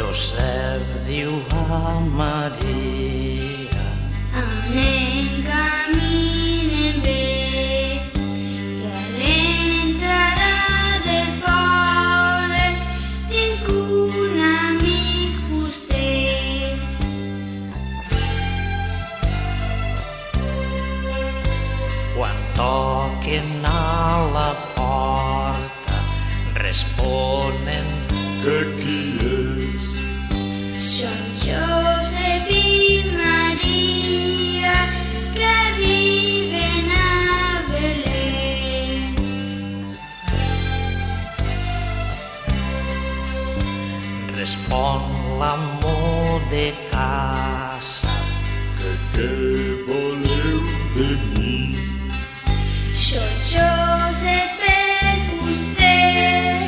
Josep diu a Maria: anem, caminem bé, que a l'entrada del poble tinc un amic fuster. Quan toquen a la porta, responen que qui és? Són Josep i Maria, que arriben a Belén. Respon l'amo de casa: Que què voleu de mi? Soc Josep el fuster,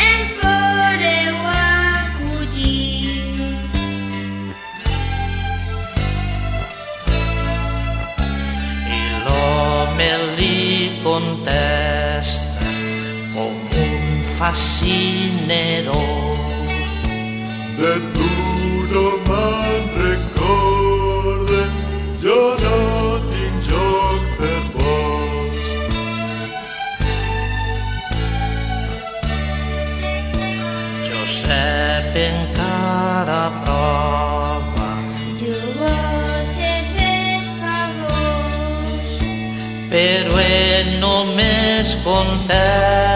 em podeu acollir. I l'home li contesta com un fascinador: De tu no me'n recorde, jo no tinc joc per vos. Josep encara prova, Jo vos he fet favors, però ell només contesta: